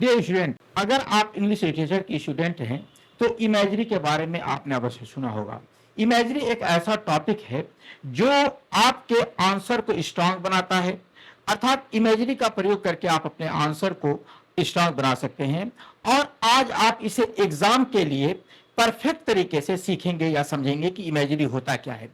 Dear student, अगर आप English literature की स्टूडेंट हैं तो इमेजरी के बारे में आपने अवश्य सुना होगा। इमेजरी एक ऐसा टॉपिक है जो आपके आंसर को स्ट्रांग बनाता है, अर्थात इमेजरी का प्रयोग करके आप अपने आंसर को स्ट्रांग बना सकते हैं। और आज आप इसे एग्जाम के लिए परफेक्ट तरीके से सीखेंगे या समझेंगे कि इमेजरी होता क्या है।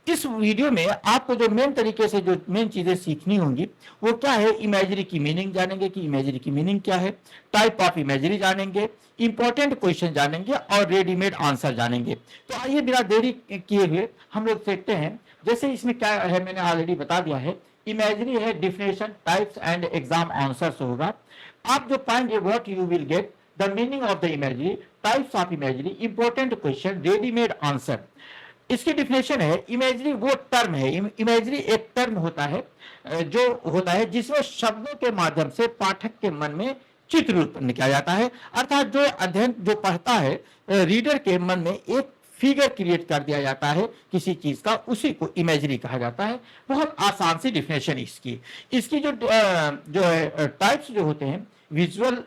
इस वीडियो में आपको जो मेन तरीके से जो मेन चीजें सीखनी होंगी वो क्या है, इमेजरी की मीनिंग जानेंगे कि इमेजरी की मीनिंग क्या है, टाइप ऑफ इमेजरी जानेंगे, इंपॉर्टेंट क्वेश्चन जानेंगे और रेडीमेड आंसर जानेंगे। तो आइए बिना देरी किए हुए हम लोग देखते हैं। जैसे इसमें क्या है, मैंने ऑलरेडी बता दिया है। इमेजरी है definition, types and exam answers होगा। आप जो पाएंगे what you will get, the meaning of the imagery, types of imagery, important question, readymade answer. इसकी डिफिनेशन है, इमेजरी वो टर्म है, इमेजरी एक टर्म होता है जो होता है जिसमें शब्दों के माध्यम से पाठक के मन में चित्र उत्पन्न किया जाता है। अर्थात जो अध्ययन जो पढ़ता है, रीडर के मन में एक फिगर क्रिएट कर दिया जाता है किसी चीज का, उसी को इमेजरी कहा जाता है। बहुत आसान सी डिफिनेशन इसकी। इसकी जो है टाइप्स जो होते हैं, विजुअल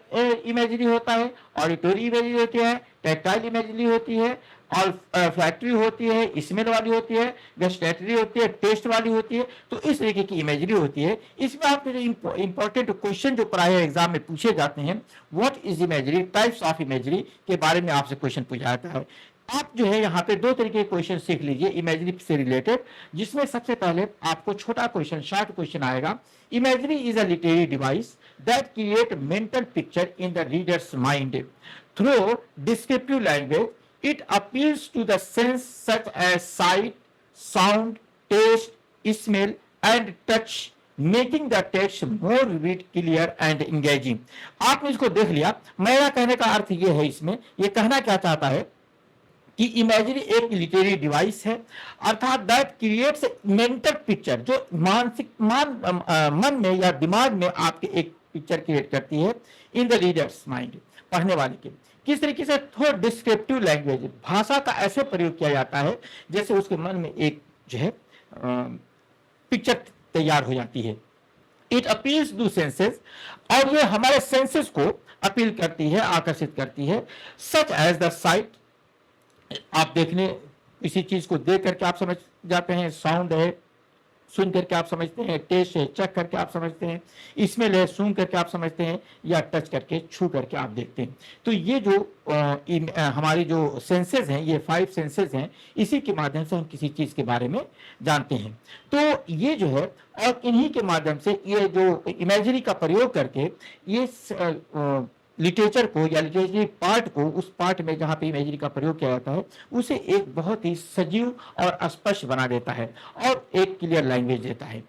इमेजरी होता है, ऑडिटरी इमेजरी होती है, टेक्टाइल इमेजरी होती है, और फैक्ट्री होती है, स्मेल वाली होती है, गस्टेटरी होती है, टेस्ट वाली होती है। तो इस तरीके की इमेजरी होती है। इसमें आपके जो इंपॉर्टेंट क्वेश्चन जो प्राय एग्जाम में पूछे जाते हैं, what is imagery, types of imagery के बारे में आपसे क्वेश्चन पूछा जाता है। आप जो है यहाँ पे दो तरीके के क्वेश्चन सीख लीजिए इमेजरी से रिलेटेड, जिसमें सबसे पहले आपको छोटा क्वेश्चन, शॉर्ट क्वेश्चन आएगा। Imagery is a literary device that create mental picture in the readers mind through descriptive language. It appeals to the sense such as sight, sound, taste, smell, and touch, making the text more vivid, clear and engaging. आपने इसको देख लिया। मेरा कहने का अर्थ ये है, इसमें ये कहना क्या चाहता है कि इमेजरी एक लिटरेरी डिवाइस है, अर्थात दैट क्रिएट्स मेंटल पिक्चर, जो मानसिक मन में या दिमाग में आपके एक पिक्चर क्रिएट करती है इन द रीडर्स माइंड, पढ़ने वाले के। किस तरीके से, थोड़ा डिस्क्रिप्टिव लैंग्वेज, भाषा का ऐसे प्रयोग किया जाता है जैसे उसके मन में एक जो है पिक्चर तैयार हो जाती है। इट अपील्स टू सेंसेस, और ये हमारे सेंसेस को अपील करती है, आकर्षित करती है। सच एज द साइट, आप देखने किसी चीज को देख करके आप समझ जाते हैं, साउंड है सुन करके आप समझते हैं, टेस्ट है चख करके आप समझते हैं, स्मेल है सूंघ करके आप समझते हैं, या टच करके छू करके आप देखते हैं। तो ये जो हमारी जो सेंसेस हैं, ये 5 सेंसेस हैं, इसी के माध्यम से हम किसी चीज के बारे में जानते हैं। तो ये जो है, और इन्हीं के माध्यम से ये जो इमेजरी का प्रयोग करके ये लिटरेचर को या लिटरेचर पार्ट को, उस पार्ट में जहां पे इमेजरी का प्रयोग किया जाता है, उसे एक बहुत ही सजीव और स्पष्ट बना देता है और एक क्लियर लैंग्वेज देता है।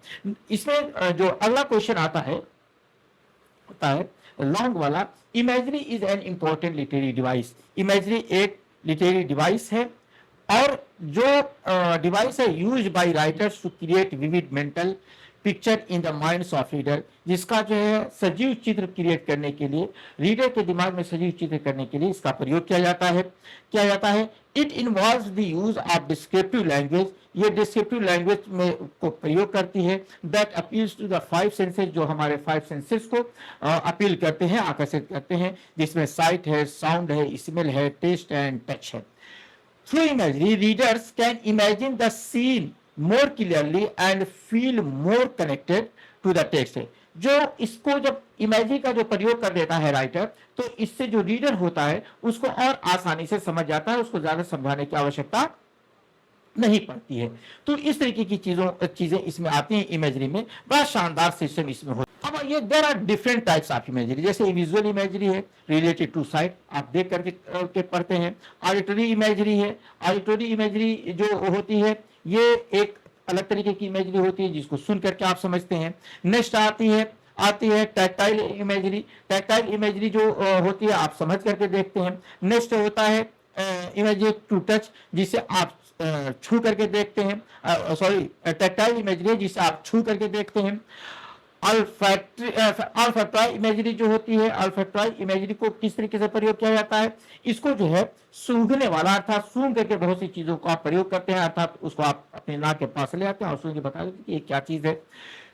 इसमें जो अगला क्वेश्चन आता है होता है लॉन्ग वाला, imagery is an important literary device. Imagery एक लिटरेरी डिवाइस है, और जो डिवाइस है use by writers to create vivid mental picture in the minds of reader, जिसका जो है सजीव चित्र क्रिएट करने के लिए, रीडर के दिमाग में सजीव चित्र करने के लिए इसका प्रयोग किया जाता है। It involves the use of descriptive language, ये डिस्क्रिप्टिव लैंग्वेज में को प्रयोग करती है। That appeals to the 5 senses, जो हमारे 5 सेंसेस को अपील करते हैं, आकर्षित करते हैं, जिसमें साइट है, साउंड है, स्मेल है, टेस्ट एंड टच है। Through imagery, readers can imagine the scene more clearly and feel more connected to the text. जो इसको जब इमेजरी का जो प्रयोग कर देता है राइटर, तो इससे जो रीडर होता है उसको और आसानी से समझ जाता है, उसको ज्यादा समझाने की आवश्यकता नहीं पड़ती है। तो इस तरीके की चीजें इसमें आती हैं इमेजरी में। बड़ा शानदार सिस्टम इसमें होता है। अब ये there are different types of imagery, जैसे विजुअल इमेजरी है रिलेटेड टू साइट, आप देख करके पढ़ते हैं। ऑडिटरी इमेजरी है, ऑडिटरी इमेजरी जो होती है ये एक अलग तरीके की इमेजरी होती है जिसको सुन करके आप समझते हैं। नेक्स्ट आती है टैक्टाइल इमेजरी। टैक्टाइल इमेजरी जो होती है आप समझ करके देखते हैं। नेक्स्ट होता है इमेजरी टू टच, जिसे आप छू करके देखते हैं, टैक्टाइल इमेजरी है जिसे आप छू करके देखते हैं। अल्फैक्टरी इमेजरी जो होती है, अल्फैक्टरी इमेजरी को किस तरीके से प्रयोग किया जाता है, इसको जो है सूंघने वाला, अर्थात सूंघ करके बहुत सी चीजों को आप प्रयोग करते हैं, अर्थात उसको आप अपने नाक के पास ले आते हैं और सूंघ के बता देते हैं कि ये क्या चीज है।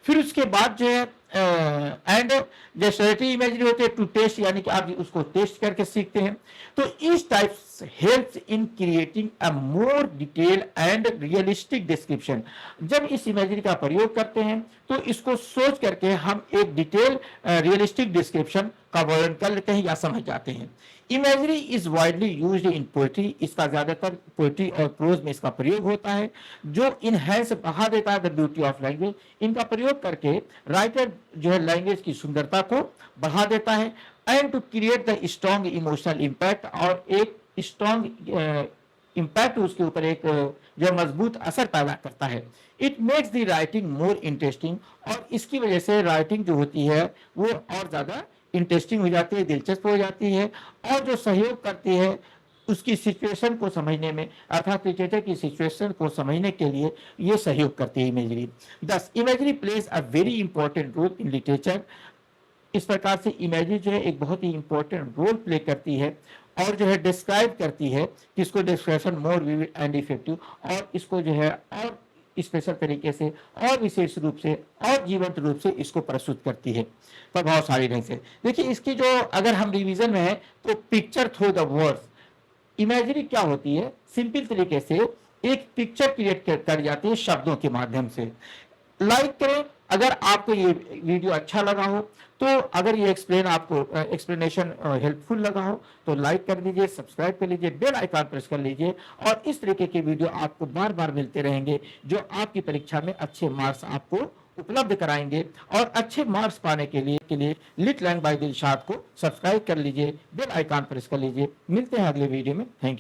फिर उसके बाद जो है एंड जो स्टोरेटिव इमेजरी होती है टू टेस्ट, यानी कि आप उसको टेस्ट करके सीखते हैं। तो इस types helps in creating a more detail and realistic description. जब इस इमेजरी का प्रयोग करते हैं तो इसको सोच करके हम एक डिटेल रियलिस्टिक डिस्क्रिप्शन का वर्णन कर लेते हैं या समझ जाते हैं। Imagery is widely used in poetry, इसका ज्यादातर पोएट्री और प्रोज में इसका प्रयोग होता है, जो इनहेंस बढ़ा देता है द ब्यूटी ऑफ लैंग्वेज। इनका प्रयोग करके राइटर जो है लैंग्वेज की सुंदरता को बढ़ा देता है and to create the strong emotional impact, और एक स्ट्रॉन्ग इम्पैक्ट उसके ऊपर एक जो मजबूत असर पैदा करता है। It makes the writing more interesting, और इसकी वजह से राइटिंग जो होती है वो और ज्यादा इंटरेस्टिंग हो जाती है, दिलचस्प हो जाती है, और जो सहयोग करती है उसकी सिचुएशन को समझने में, अर्थात लिटरेचर की सिचुएशन को समझने के लिए ये सहयोग करती है imagery. This imagery plays a very important role in literature. इस प्रकार से इमेजरी जो है एक बहुत ही इंपॉर्टेंट रोल प्ले करती है और जो है डिस्क्राइब करती है किसको, description more vivid and effective, और इसको जो है और स्पेशल तरीके से और विशेष रूप से और जीवंत रूप से इसको प्रस्तुत करती है प्रभावशाली ढंग से। देखिए इसकी जो अगर हम रिवीजन में है तो picture through the words, imagery क्या होती है, सिंपल तरीके से एक पिक्चर क्रिएट कर जाती है शब्दों के माध्यम से। लाइक करें अगर आपको ये वीडियो अच्छा लगा हो, तो अगर ये एक्सप्लेनेशन हेल्पफुल लगा हो तो लाइक कर दीजिए, सब्सक्राइब कर लीजिए, बेल आइकन प्रेस कर लीजिए, और इस तरीके के वीडियो आपको बार बार मिलते रहेंगे जो आपकी परीक्षा में अच्छे मार्क्स आपको उपलब्ध कराएंगे। और अच्छे मार्क्स पाने के लिए लिट लर्न बाय दिलशाद को सब्सक्राइब कर लीजिए, बेल आइकन प्रेस कर लीजिए। मिलते हैं अगले वीडियो में। Thank you.